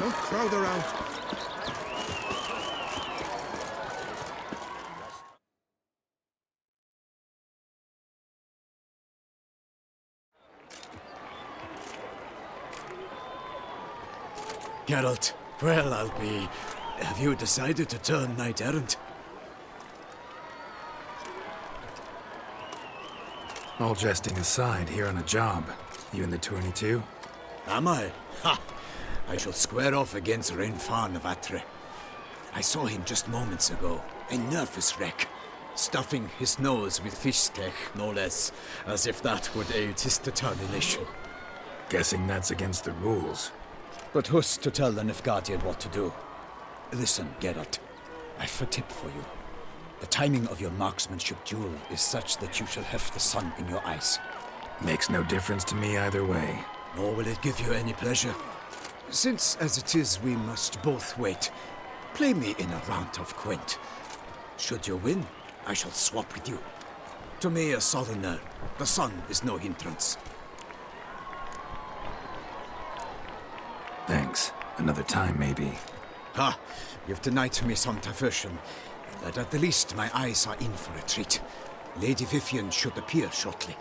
Don't crowd around. Geralt, well, I'll be... Have you decided to turn knight-errant? All jesting aside, here on a job. You in the tourney too? Am I? Ha! I shall square off against Rainfan of Atre. I saw him just moments ago, a nervous wreck, stuffing his nose with fish steak, no less, as if that would aid his determination. Guessing that's against the rules. But who's to tell the Nilfgaardian what to do? Listen, Geralt, I've a tip for you. The timing of your marksmanship duel is such that you shall have the sun in your eyes. Makes no difference to me either way. Nor will it give you any pleasure. Since, as it is, we must both wait, play me in a round of Gwent. Should you win, I shall swap with you. To me, a southerner, the sun is no hindrance. Thanks. Another time, maybe. Ha! You've denied me some diversion, but at the least my eyes are in for a treat. Lady Vivian should appear shortly.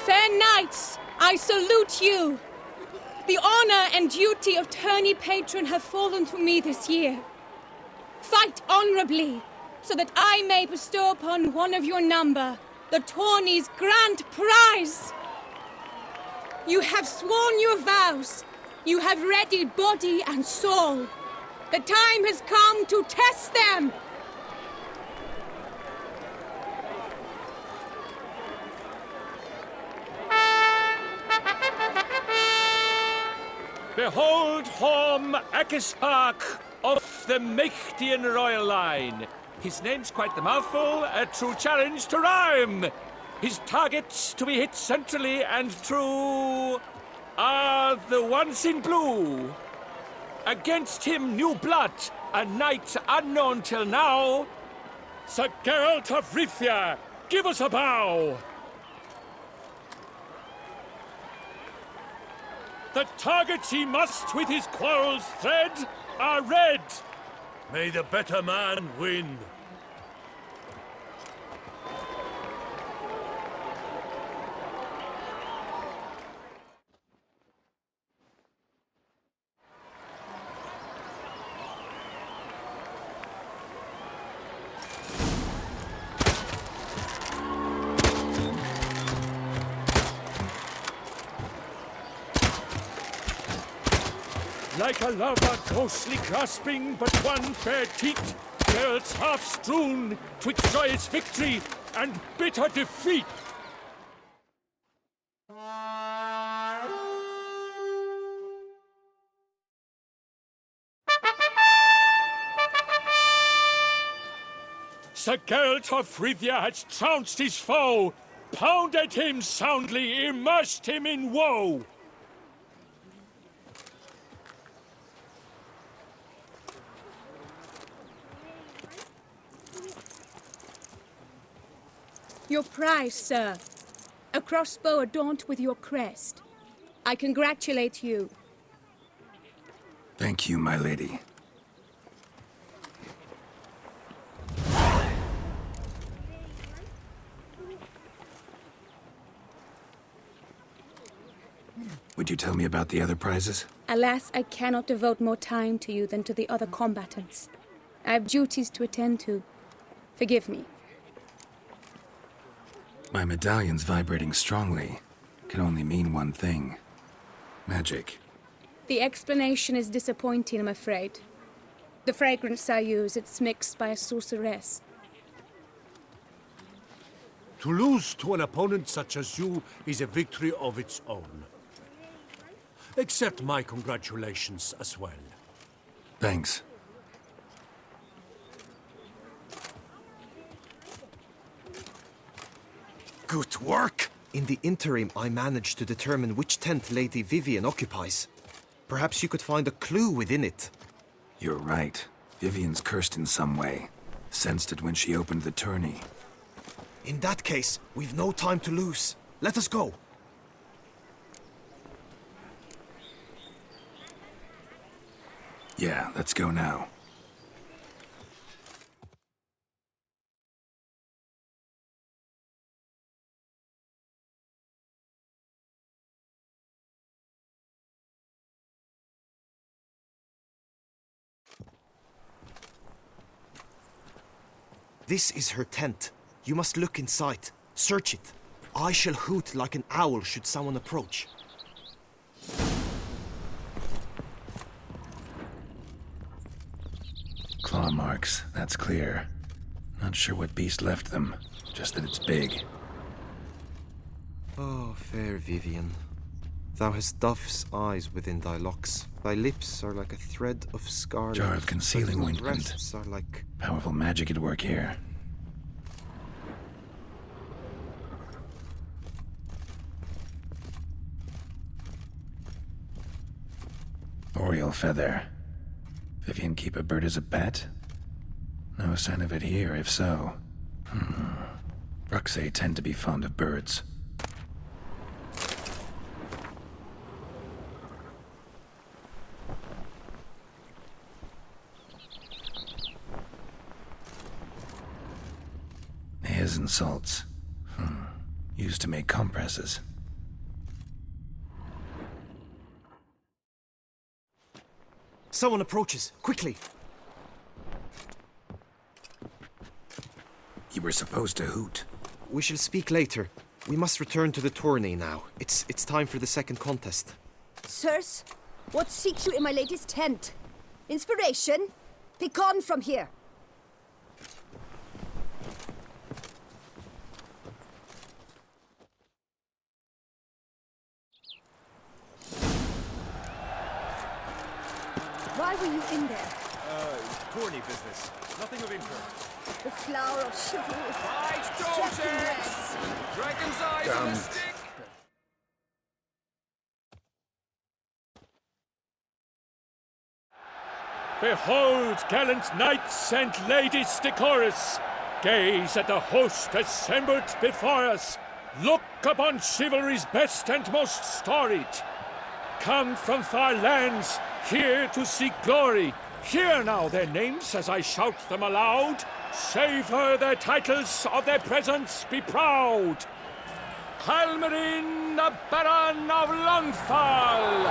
Fair knights, I salute you! The honor and duty of tourney patron have fallen to me this year. Fight honorably, so that I may bestow upon one of your number the tourney's grand prize. You have sworn your vows. You have readied body and soul. The time has come to test them. Behold Horm Akispark of the Mechtian royal line. His name's quite the mouthful, a true challenge to rhyme. His targets to be hit centrally and true are the ones in blue. Against him new blood, a knight unknown till now. Sir Geralt of Rivia, give us a bow. The targets he must with his quarrels thread are red. May the better man win. Like a lover ghostly grasping but one fair teat, Geralt's half strewn twixt joyous victory and bitter defeat. Sir Geralt of Rivia has trounced his foe, pounded him soundly, immersed him in woe. Your prize, sir. A crossbow adorned with your crest. I congratulate you. Thank you, my lady. Would you tell me about the other prizes? Alas, I cannot devote more time to you than to the other combatants. I have duties to attend to. Forgive me. My medallion's vibrating strongly. Can only mean one thing. Magic. The explanation is disappointing, I'm afraid. The fragrance I use, it's mixed by a sorceress. To lose to an opponent such as you is a victory of its own. Accept my congratulations as well. Thanks. Good work! In the interim, I managed to determine which tent Lady Vivian occupies. Perhaps you could find a clue within it. You're right. Vivian's cursed in some way. Sensed it when she opened the tourney. In that case, we've no time to lose. Let us go. Yeah, let's go now. This is her tent. You must look inside. Search it. I shall hoot like an owl should someone approach. Claw marks, that's clear. Not sure what beast left them, just that it's big. Oh, fair Vivian. Thou hast dove's eyes within thy locks. Thy lips are like a thread of scarlet. Jar of concealing Thy ointment. breasts are like... Powerful magic at work here. Oriole feather. Vivian keep a bird as a pet? No sign of it here, if so. Bruxay tend to be fond of birds. Hairs and salts. Used to make compresses. Someone approaches. Quickly! You were supposed to hoot. We shall speak later. We must return to the tourney now. It's time for the second contest. Sirs, what seeks you in my lady's tent? Inspiration? Be gone from here. Why were you in there? Tourney business. Nothing of interest. The flower of chivalry. Right, Striking reds. Dragon's eyes on the stick! Behold, gallant knights and ladies decorous, gaze at the host assembled before us. Look upon chivalry's best and most storied. Come from far lands, here to seek glory. Hear now their names as I shout them aloud. Savor their titles, of their presence be proud. Halmarin, the Baron of Longfall.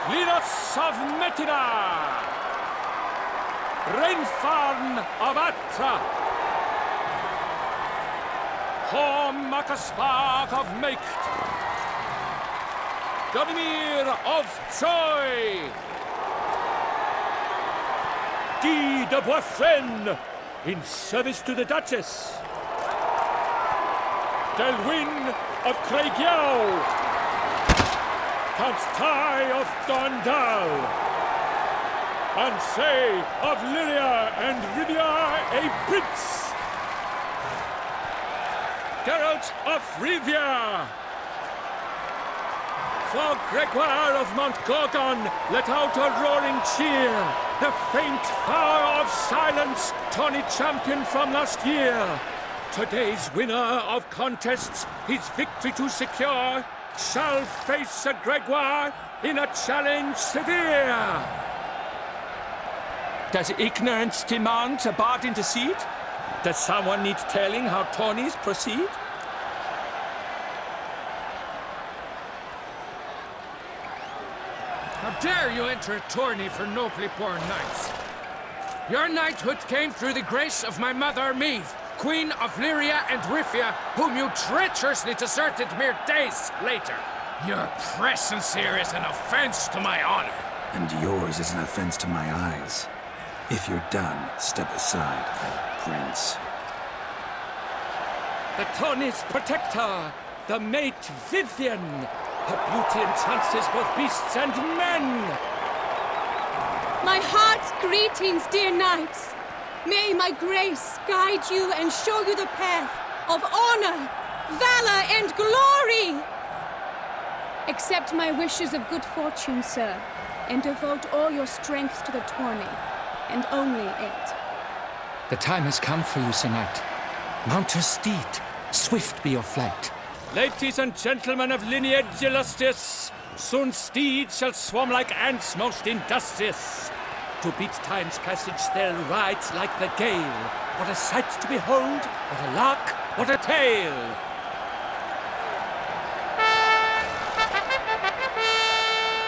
Linus of Metina. Rainfarn of Atra. Horm Akaspach of Meicht. Godmir of Troy. Guy de Boisfren, in service to the Duchess. Delwyn of Craigiau. Count Tai of Dondal. Ansay of Lyria and Rivia a prince. Geralt of Rivia. For Gregoire of Mount Gorgon, let out a roaring cheer. The faint power of silence, tourney champion from last year. Today's winner of contests, his victory to secure, shall face Sir Gregoire in a challenge severe. Does ignorance demand a bard intercede? Does someone need telling how tourneys proceed? How dare you enter a tourney for nobly born knights? Your knighthood came through the grace of my mother, Meve, Queen of Lyria and Rifia, whom you treacherously deserted mere days later. Your presence here is an offense to my honor. And yours is an offense to my eyes. If you're done, step aside, Prince. The tourney's protector, the mate Vivian. Her beauty enchants both beasts and men. My heart's greetings, dear knights. May my grace guide you and show you the path of honor, valor, and glory. Accept my wishes of good fortune, sir, and devote all your strength to the tourney. and only it. The time has come for you, Sir Knight. Mount your steed. Swift be your flight. Ladies and gentlemen of lineage illustrious, soon steeds shall swarm like ants most industrious. To beat time's passage they'll ride like the gale. What a sight to behold, what a lark, what a tale!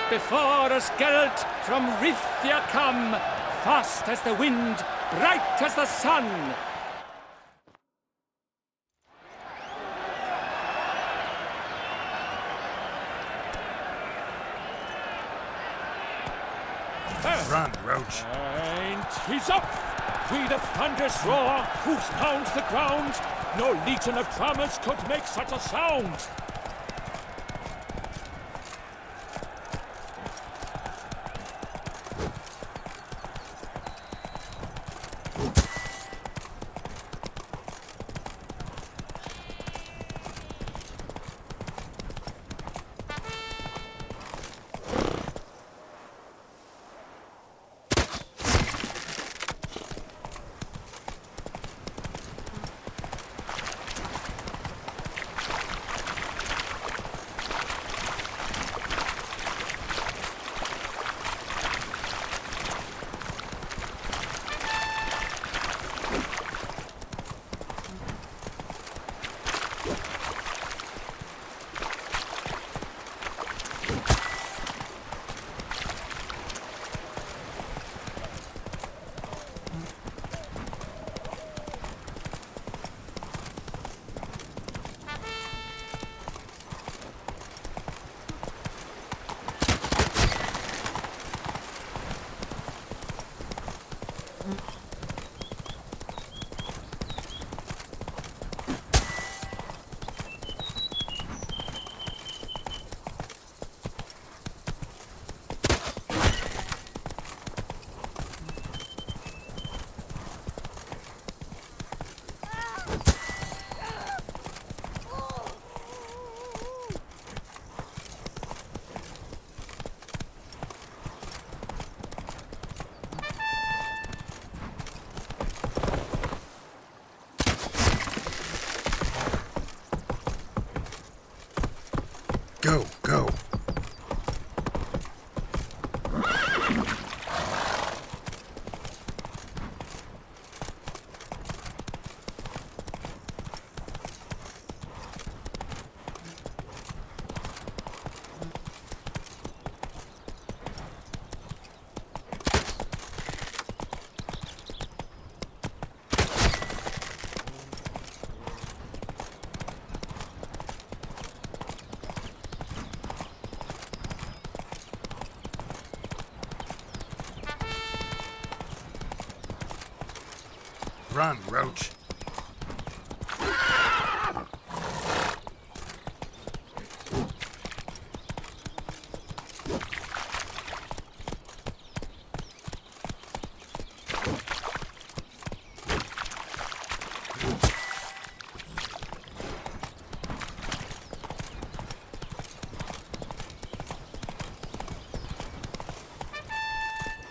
Before us Geralt from Rithia come, fast as the wind, bright as the sun. Run, Roach. And he's up! With a thunderous roar, hoofs pounds the ground. No legion of drummers could make such a sound. Go, go. Run, Roach.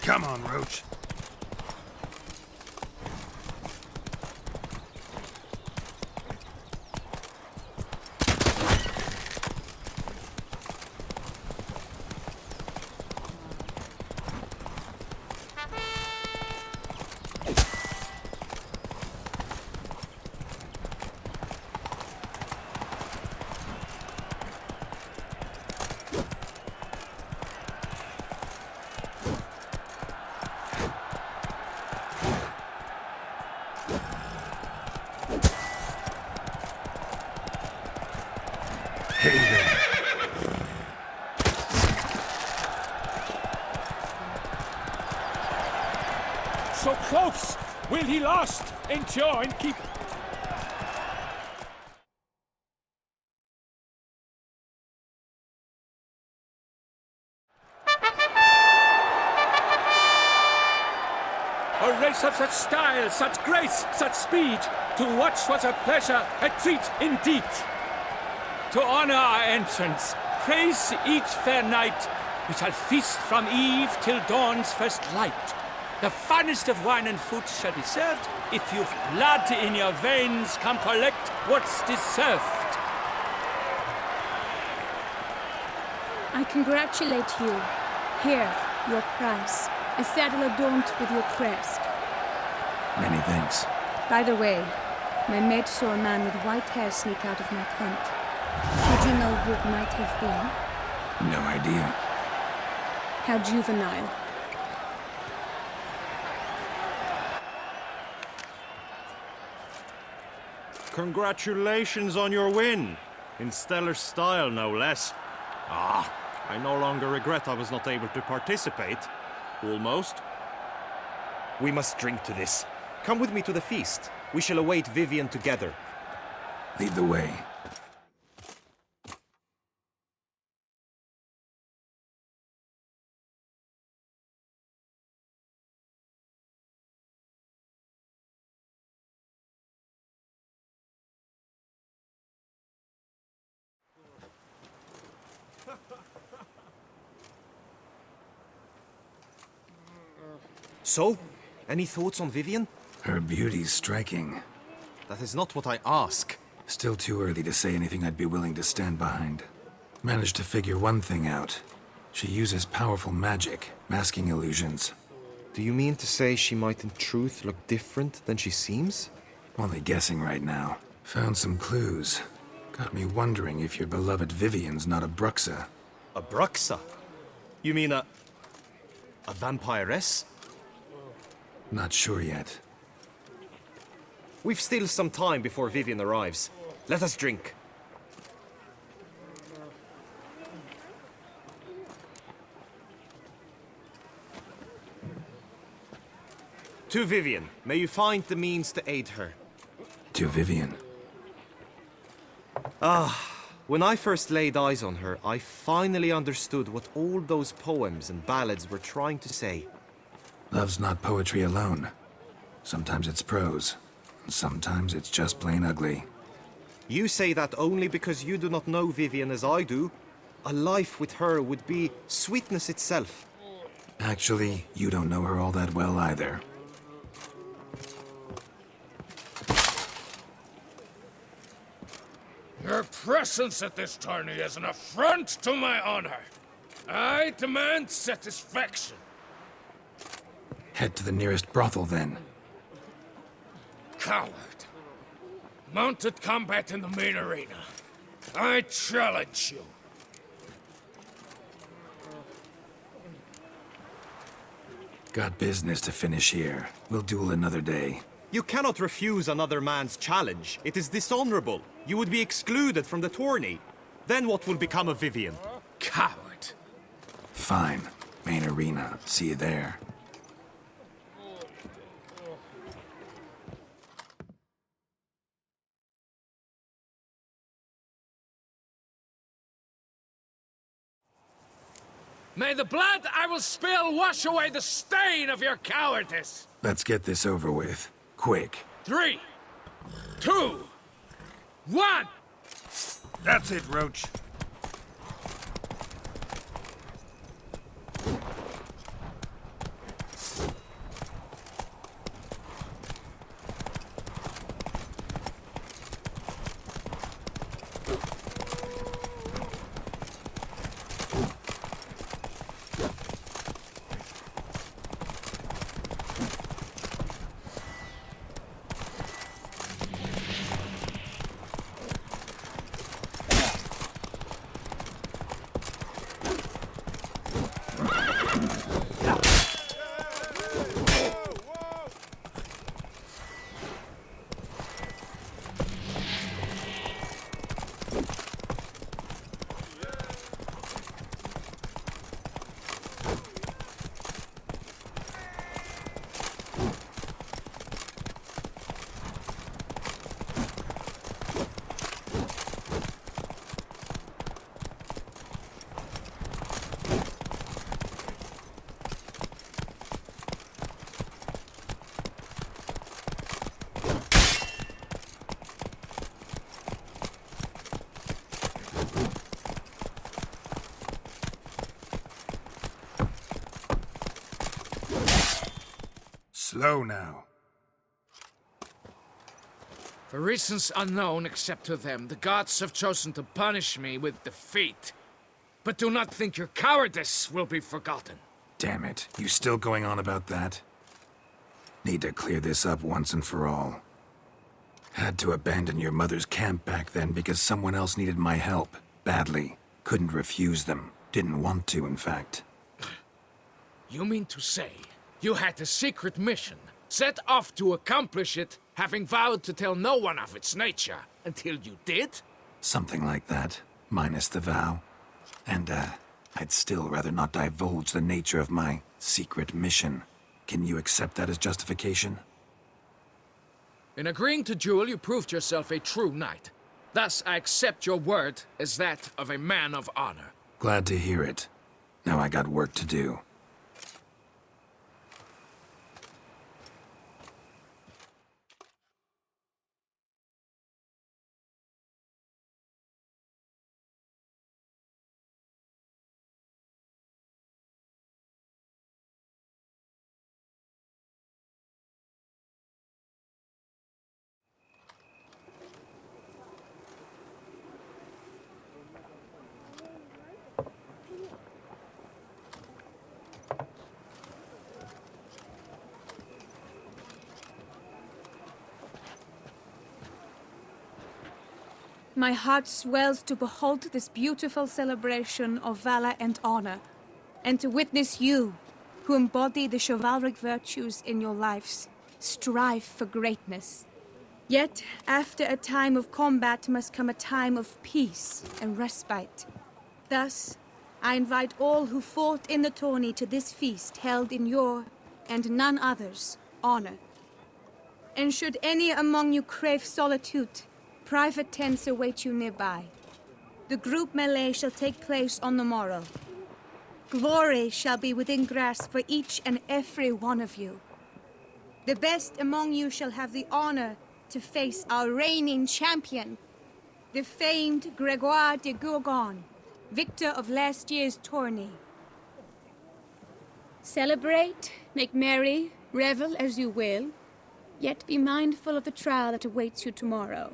Come on, Roach. Hey there. So close! Will he last? Endure and keep... A race of such style, such grace, such speed. To watch was a pleasure, a treat indeed. To honor our entrance, praise each fair knight. We shall feast from eve till dawn's first light. The finest of wine and food shall be served. If you've blood in your veins, come collect what's deserved. I congratulate you. Here, your prize. A saddle adorned with your crest. Many thanks. By the way, my maid saw a man with white hair sneak out of my tent. Did you know who it might have been? No idea. How juvenile. Congratulations on your win. In stellar style, no less. Ah, I no longer regret I was not able to participate. Almost. We must drink to this. Come with me to the feast. We shall await Vivian together. Lead the way. So, any thoughts on Vivian? Her beauty's striking. That is not what I ask. Still too early to say anything I'd be willing to stand behind. Managed to figure one thing out. She uses powerful magic, masking illusions. Do you mean to say she might in truth look different than she seems? Only guessing right now. Found some clues. Got me wondering if your beloved Vivian's not a Bruxa. A Bruxa? You mean a vampiress? Not sure yet. We've still some time before Vivian arrives. Let us drink. To Vivian, may you find the means to aid her. To Vivian. When I first laid eyes on her, I finally understood what all those poems and ballads were trying to say. Love's not poetry alone. Sometimes it's prose. And sometimes it's just plain ugly. You say that only because you do not know Vivian as I do. A life with her would be sweetness itself. Actually, you don't know her all that well either. Your presence at this tourney is an affront to my honor. I demand satisfaction. Head to the nearest brothel, then. Coward. Mounted combat in the main arena. I challenge you. Got business to finish here. We'll duel another day. You cannot refuse another man's challenge. It is dishonorable. You would be excluded from the tourney. Then what will become of Vivian? Coward. Fine. Main arena. See you there. May the blood I will spill wash away the stain of your cowardice. Let's get this over with. Quick. 3, 2, 1. That's it, Roach. Slow now. For reasons unknown except to them, the gods have chosen to punish me with defeat. But do not think your cowardice will be forgotten. Damn it, you still going on about that? Need to clear this up once and for all. Had to abandon your mother's camp back then because someone else needed my help, badly. Couldn't refuse them. Didn't want to, in fact. You mean to say you had a secret mission, set off to accomplish it, having vowed to tell no one of its nature, until you did? Something like that, minus the vow. And, I'd still rather not divulge the nature of my secret mission. Can you accept that as justification? In agreeing to duel, you proved yourself a true knight. Thus, I accept your word as that of a man of honor. Glad to hear it. Now I got work to do. My heart swells to behold this beautiful celebration of valor and honor, and to witness you, who embody the chivalric virtues in your lives, strive for greatness. Yet, after a time of combat must come a time of peace and respite. Thus, I invite all who fought in the tourney to this feast held in your, and none other's, honor. And should any among you crave solitude, private tents await you nearby. The group melee shall take place on the morrow. Glory shall be within grasp for each and every one of you. The best among you shall have the honor to face our reigning champion, the famed Gregoire de Gourgon, victor of last year's tourney. Celebrate, make merry, revel as you will, yet be mindful of the trial that awaits you tomorrow.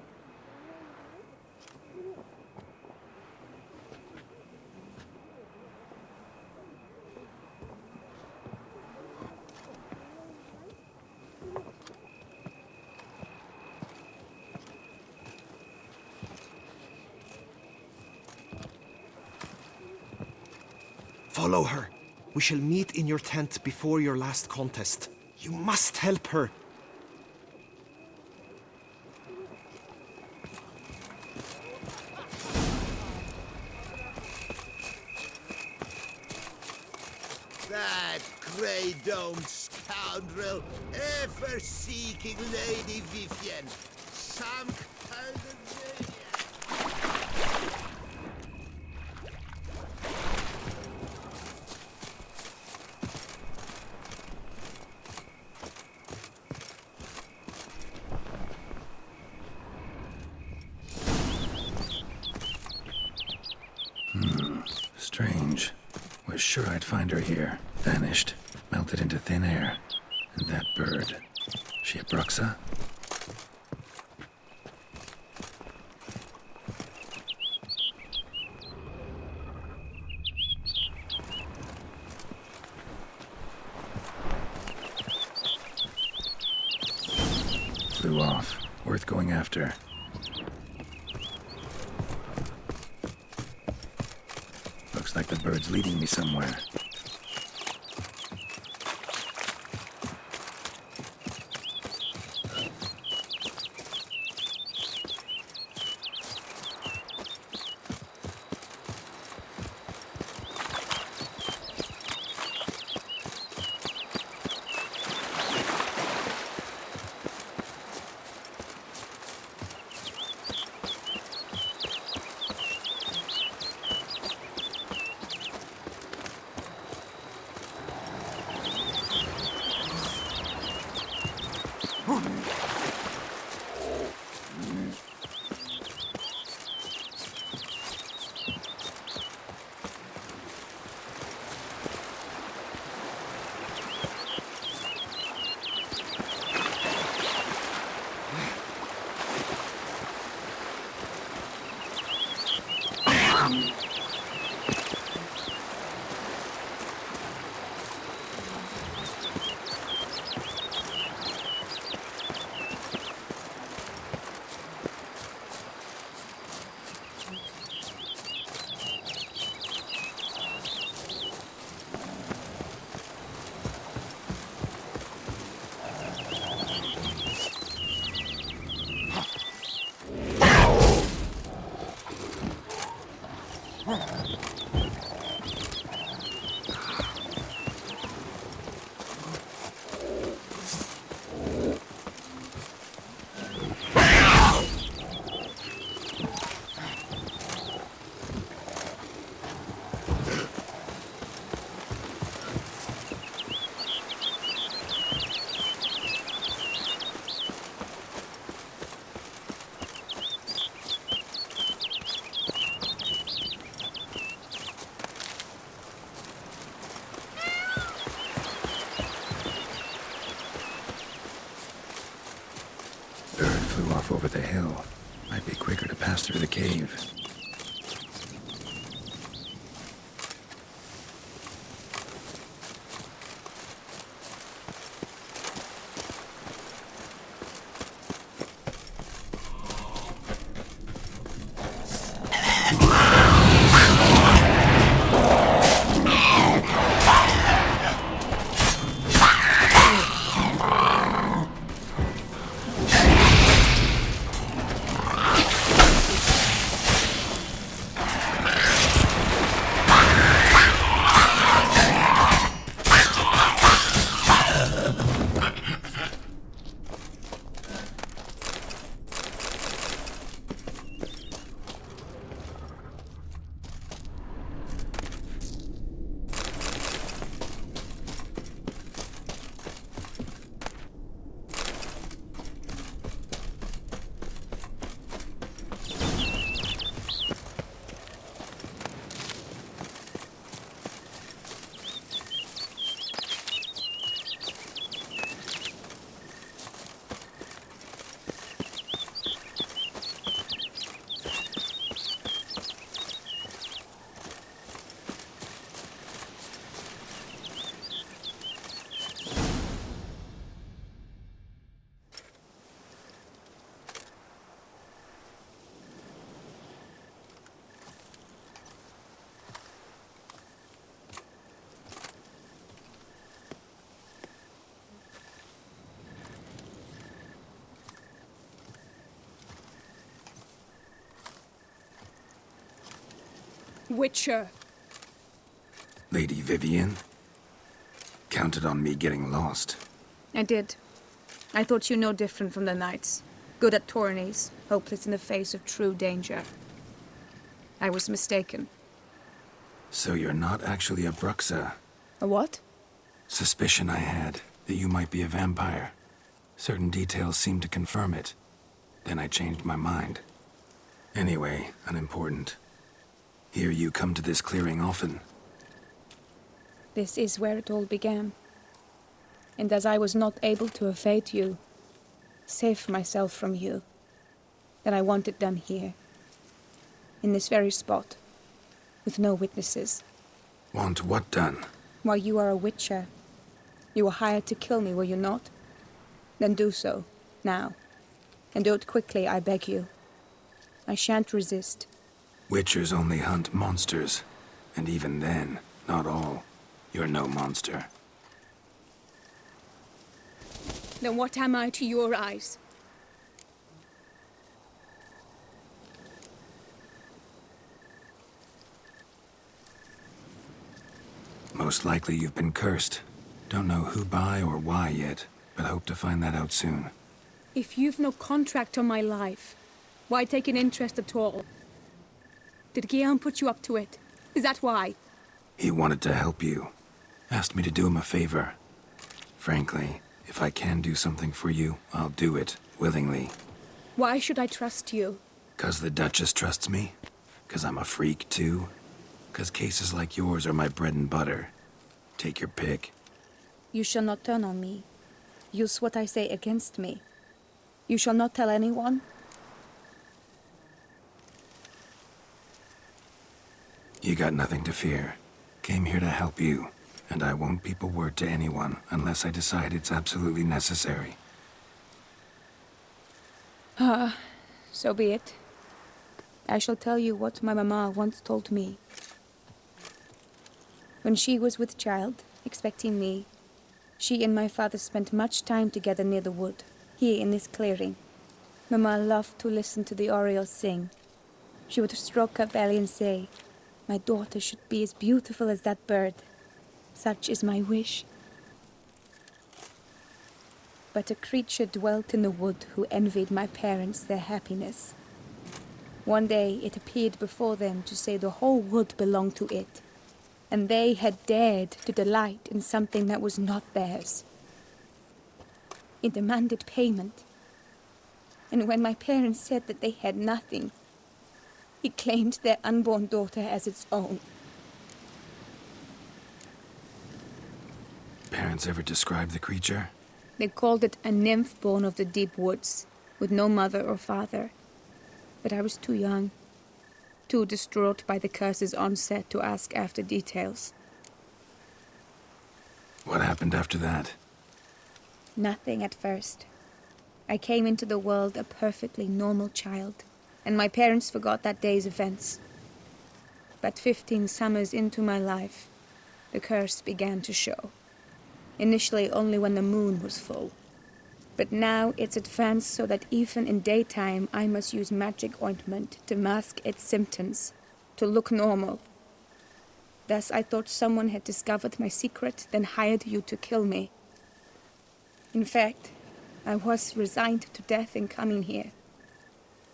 Follow her. We shall meet in your tent before your last contest. You must help her. That grey-domed scoundrel, ever seeking Lady Vivienne. Some kind of Strange. Was sure I'd find her here. Vanished. Melted into thin air. And that bird. She a Bruxa? Flew off. Worth going after. Looks like the bird's leading me somewhere. flew off over the hill. Might be quicker to pass through the cave. Witcher. Lady Vivian? Counted on me getting lost. I did. I thought you no different from the knights. Good at tourneys, hopeless in the face of true danger. I was mistaken. So you're not actually a Bruxa? A what? Suspicion I had, that you might be a vampire. Certain details seemed to confirm it. Then I changed my mind. Anyway, unimportant. Hear you come to this clearing often. This is where it all began. And as I was not able to evade you, save myself from you, then I want it done here. In this very spot. With no witnesses. Want what done? Why, you are a witcher. You were hired to kill me, were you not? Then do so, now. And do it quickly, I beg you. I shan't resist. Witchers only hunt monsters. And even then, not all. You're no monster. Then what am I to your eyes? Most likely you've been cursed. Don't know who by or why yet, but hope to find that out soon. If you've no contract on my life, why take an interest at all? Did Guillaume put you up to it? Is that why? He wanted to help you. Asked me to do him a favor. Frankly, if I can do something for you, I'll do it, willingly. Why should I trust you? 'Cause the Duchess trusts me? 'Cause I'm a freak, too? 'Cause cases like yours are my bread and butter. Take your pick. You shall not turn on me. Use what I say against me. You shall not tell anyone? You got nothing to fear. Came here to help you, and I won't peep a word to anyone unless I decide it's absolutely necessary. So be it. I shall tell you what my mama once told me. When she was with child, expecting me, she and my father spent much time together near the wood, here in this clearing. Mama loved to listen to the orioles sing. She would stroke her belly and say, "My daughter should be as beautiful as that bird. Such is my wish." But a creature dwelt in the wood who envied my parents their happiness. One day it appeared before them to say the whole wood belonged to it, and they had dared to delight in something that was not theirs. It demanded payment, and when my parents said that they had nothing, it claimed their unborn daughter as its own. Parents ever describe the creature? They called it a nymph born of the deep woods, with no mother or father. But I was too young, too distraught by the curse's onset to ask after details. What happened after that? Nothing at first. I came into the world a perfectly normal child, and my parents forgot that day's events. But 15 summers into my life, the curse began to show. Initially only when the moon was full. But now it's advanced so that even in daytime I must use magic ointment to mask its symptoms, to look normal. Thus I thought someone had discovered my secret, then hired you to kill me. In fact, I was resigned to death in coming here.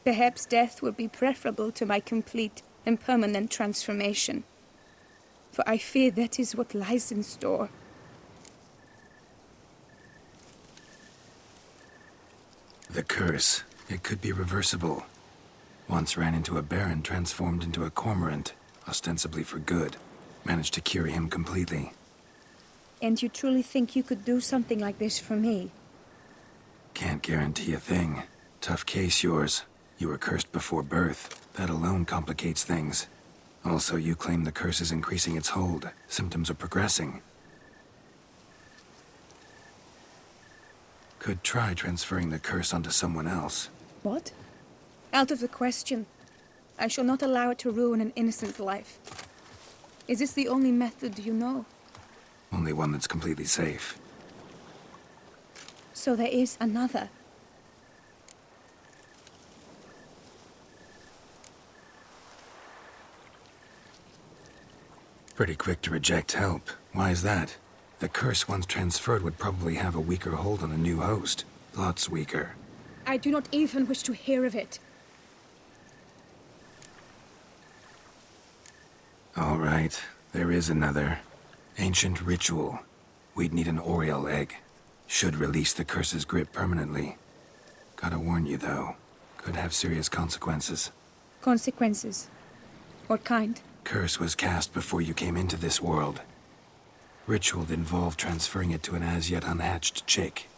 Perhaps death would be preferable to my complete and permanent transformation. For I fear that is what lies in store. The curse. It could be reversible. Once ran into a baron transformed into a cormorant, ostensibly for good. Managed to cure him completely. And you truly think you could do something like this for me? Can't guarantee a thing. Tough case, yours. You were cursed before birth. That alone complicates things. Also, you claim the curse is increasing its hold. Symptoms are progressing. Could try transferring the curse onto someone else. What? Out of the question. I shall not allow it to ruin an innocent life. Is this the only method you know? Only one that's completely safe. So there is another. Pretty quick to reject help. Why is that? The curse once transferred would probably have a weaker hold on a new host. Lots weaker. I do not even wish to hear of it. All right, there is another. Ancient ritual. We'd need an Oriole egg. Should release the curse's grip permanently. Gotta warn you, though. Could have serious consequences. Consequences? What kind? Curse was cast before you came into this world. Ritual involved transferring it to an as-yet unhatched chick.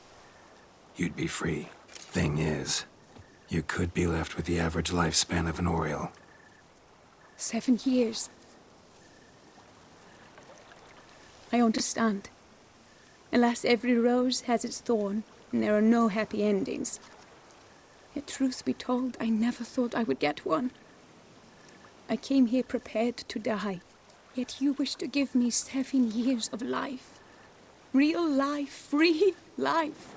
You'd be free. Thing is, you could be left with the average lifespan of an Oriole. 7 years. I understand. Alas, every rose has its thorn, and there are no happy endings. Yet truth be told, I never thought I would get one. I came here prepared to die, yet you wish to give me 7 years of life. Real life, free life.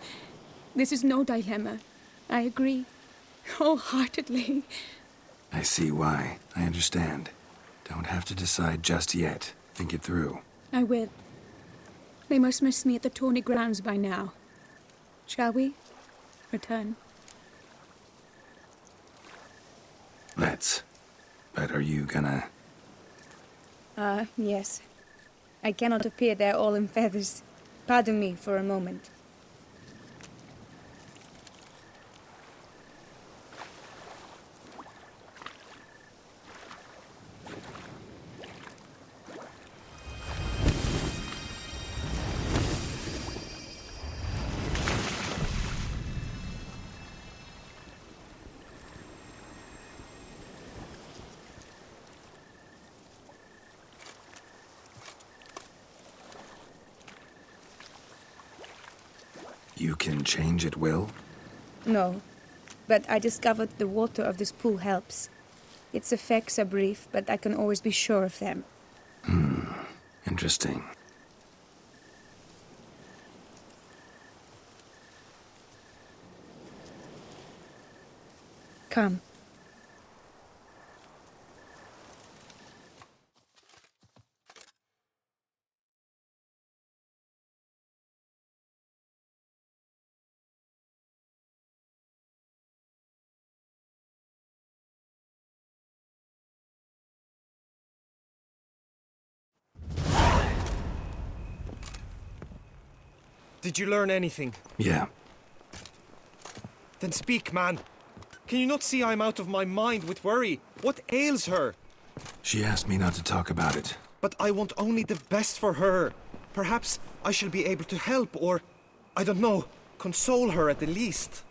This is no dilemma. I agree, wholeheartedly. I see why. I understand. Don't have to decide just yet. Think it through. I will. They must miss me at the tourney grounds by now. Shall we? Return. Let's. But are you gonna... Yes. I cannot appear there all in feathers. Pardon me for a moment. You can change at will? No, but I discovered the water of this pool helps. Its effects are brief, but I can always be sure of them. Interesting. Come. Did you learn anything? Yeah. Then speak, man. Can you not see I'm out of my mind with worry? What ails her? She asked me not to talk about it. But I want only the best for her. Perhaps I shall be able to help or, I don't know, console her at the least.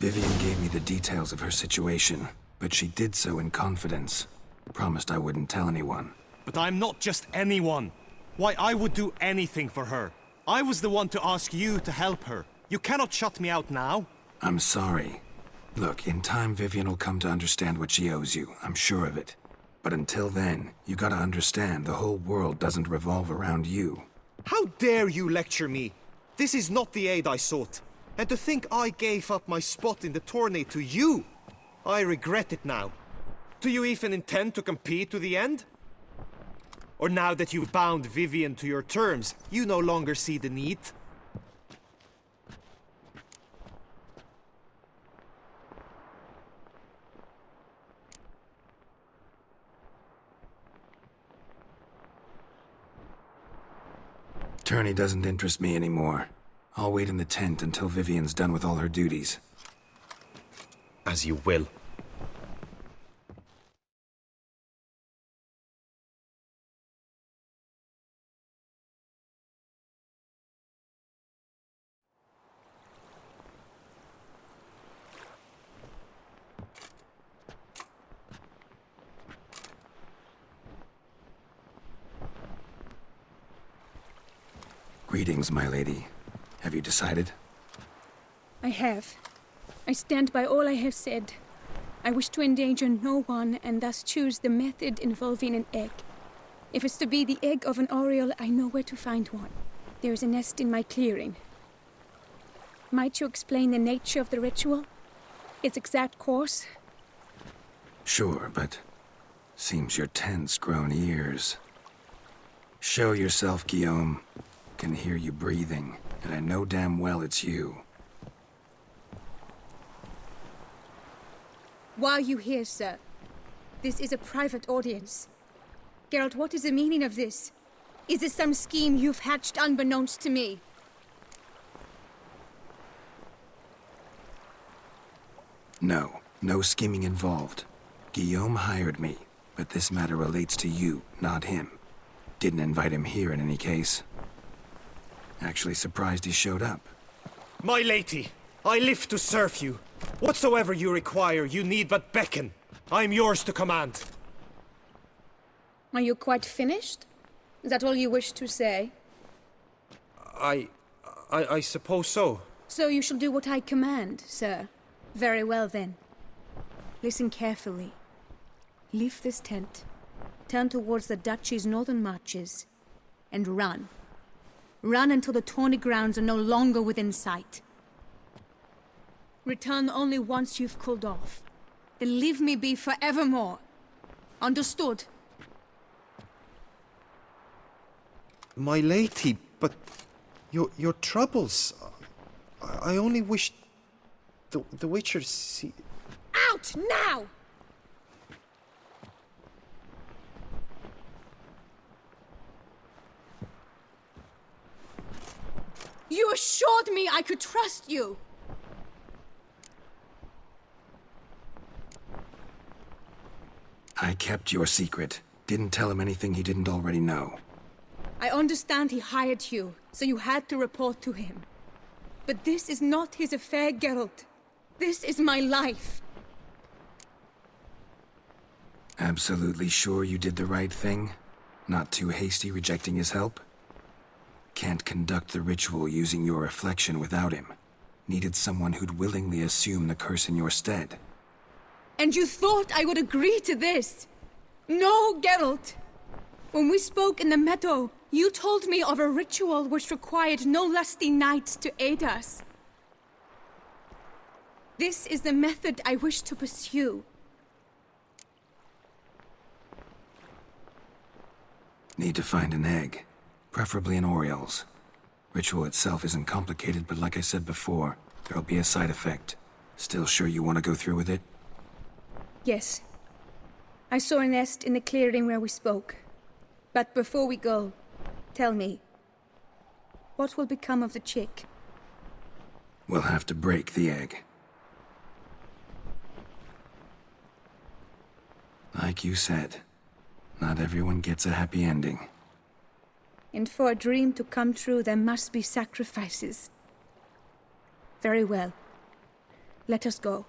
Vivian gave me the details of her situation, but she did so in confidence. Promised I wouldn't tell anyone. But I'm not just anyone. Why, I would do anything for her. I was the one to ask you to help her. You cannot shut me out now. I'm sorry. Look, in time Vivian will come to understand what she owes you. I'm sure of it. But until then, you gotta understand the whole world doesn't revolve around you. How dare you lecture me? This is not the aid I sought. And to think I gave up my spot in the tourney to you! I regret it now. Do you even intend to compete to the end? Or now that you've bound Vivian to your terms, you no longer see the need? Tourney doesn't interest me anymore. I'll wait in the tent until Vivian's done with all her duties. As you will. Greetings, my lady. Have you decided? I have. I stand by all I have said. I wish to endanger no one and thus choose the method involving an egg. If it's to be the egg of an oriole, I know where to find one. There is a nest in my clearing. Might you explain the nature of the ritual? Its exact course? Sure, but seems your tent's grown ears. Show yourself, Guillaume. Can hear you breathing, and I know damn well it's you. Why are you here, sir? This is a private audience. Geralt, what is the meaning of this? Is this some scheme you've hatched unbeknownst to me? No, no scheming involved. Guillaume hired me, but this matter relates to you, not him. Didn't invite him here in any case. Actually surprised he showed up. My lady, I live to serve you. Whatsoever you require, you need but beckon. I am yours to command. Are you quite finished? Is that all you wish to say? I suppose so. So you shall do what I command, sir. Very well, then. Listen carefully. Leave this tent, turn towards the duchy's northern marches, and run. Run until the tourney grounds are no longer within sight. Return only once you've cooled off. Then leave me be forevermore. Understood? My lady, but your troubles. I only wish the Witcher see. Out now! You assured me I could trust you! I kept your secret. Didn't tell him anything he didn't already know. I understand he hired you, so you had to report to him. But this is not his affair, Geralt. This is my life. Absolutely sure you did the right thing? Not too hasty rejecting his help? Can't conduct the ritual using your reflection without him. Needed someone who'd willingly assume the curse in your stead. And you thought I would agree to this? No, Geralt. When we spoke in the meadow, you told me of a ritual which required no lusty knights to aid us. This is the method I wish to pursue. Need to find an egg. Preferably an oriole's. Ritual itself isn't complicated, but like I said before, there'll be a side effect. Still sure you want to go through with it? Yes. I saw a nest in the clearing where we spoke. But before we go, tell me, what will become of the chick? We'll have to break the egg. Like you said, not everyone gets a happy ending. And for a dream to come true, there must be sacrifices. Very well. Let us go.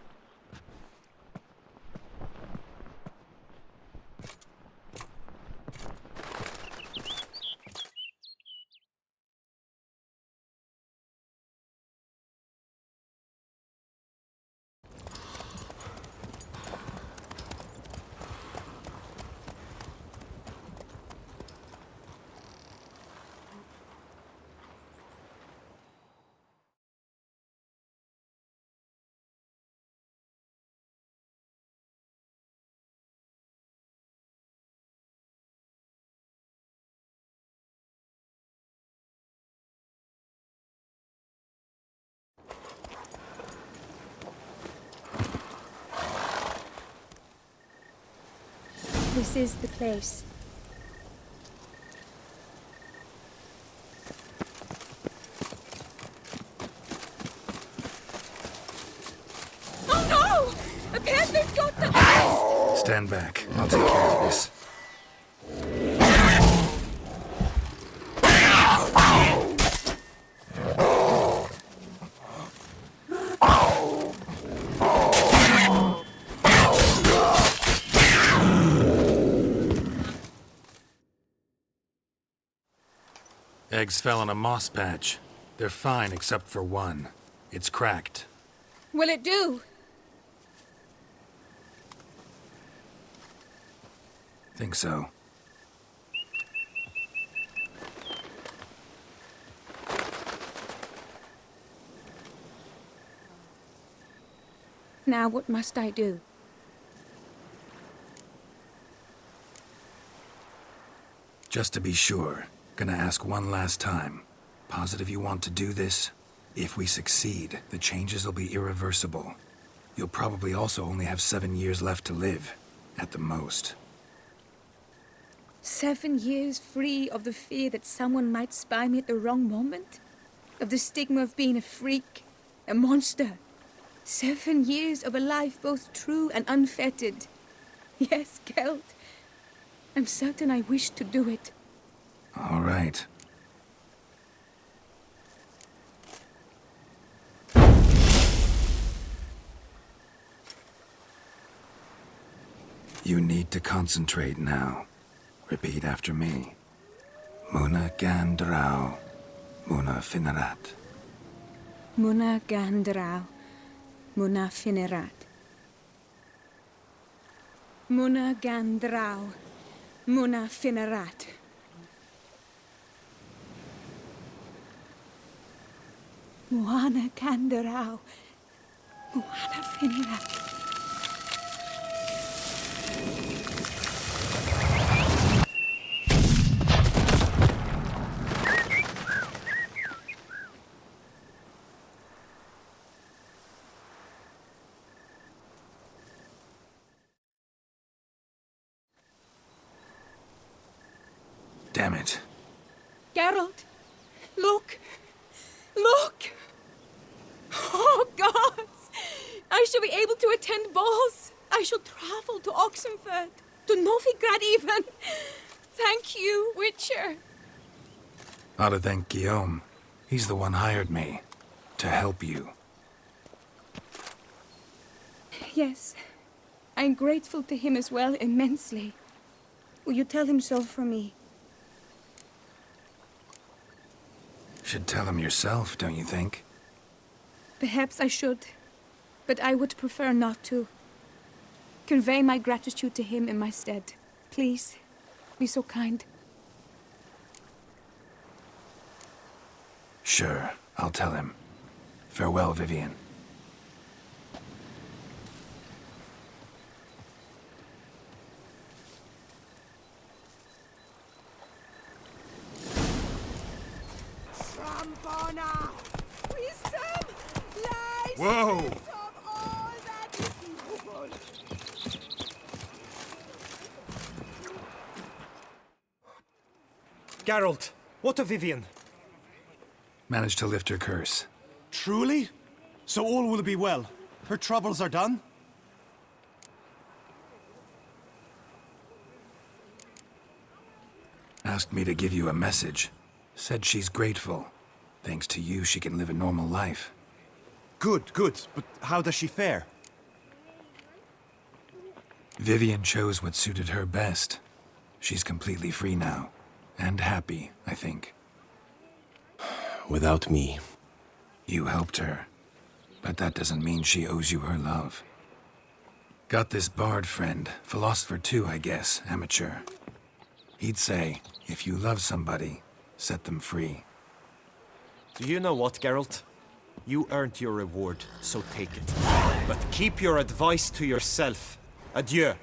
This is the place. Oh no! A panther's got the ice! Stand back. I'll take care of this. Eggs fell on a moss patch. They're fine except for one. It's cracked. Will it do? Think so. Now what must I do? Just to be sure, gonna ask one last time. Positive you want to do this? If we succeed, the changes will be irreversible. You'll probably also only have 7 years left to live, at the most. 7 years free of the fear that someone might spy me at the wrong moment? Of the stigma of being a freak, a monster? 7 years of a life both true and unfettered. Yes, Geld. I'm certain I wish to do it. All right. You need to concentrate now. Repeat after me. Muna gandrau, muna finerat. Muna gandrau, muna finerat. Muna gandrau, muna finerat. Muana gandrau, muana finerat. Damn it. Geralt, look! Look! Oh, gods! I shall be able to attend balls. I shall travel to Oxenfurt, to Novigrad even. Thank you, Witcher. Ought to thank Guillaume. He's the one hired me. To help you. Yes, I'm grateful to him as well, immensely. Will you tell him so for me? Should tell him yourself, don't you think? Perhaps I should, but I would prefer not to. Convey my gratitude to him in my stead. Please, be so kind. Sure, I'll tell him. Farewell, Vivian. Whoa! Geralt, what of Vivian? Managed to lift her curse. Truly? So all will be well. Her troubles are done? Asked me to give you a message. Said she's grateful. Thanks to you, she can live a normal life. Good, good. But how does she fare? Vivian chose what suited her best. She's completely free now. And happy, I think. Without me. You helped her. But that doesn't mean she owes you her love. Got this bard friend, philosopher too, I guess, amateur. He'd say, if you love somebody, set them free. Do you know what, Geralt? You earned your reward, so take it. But keep your advice to yourself. Adieu.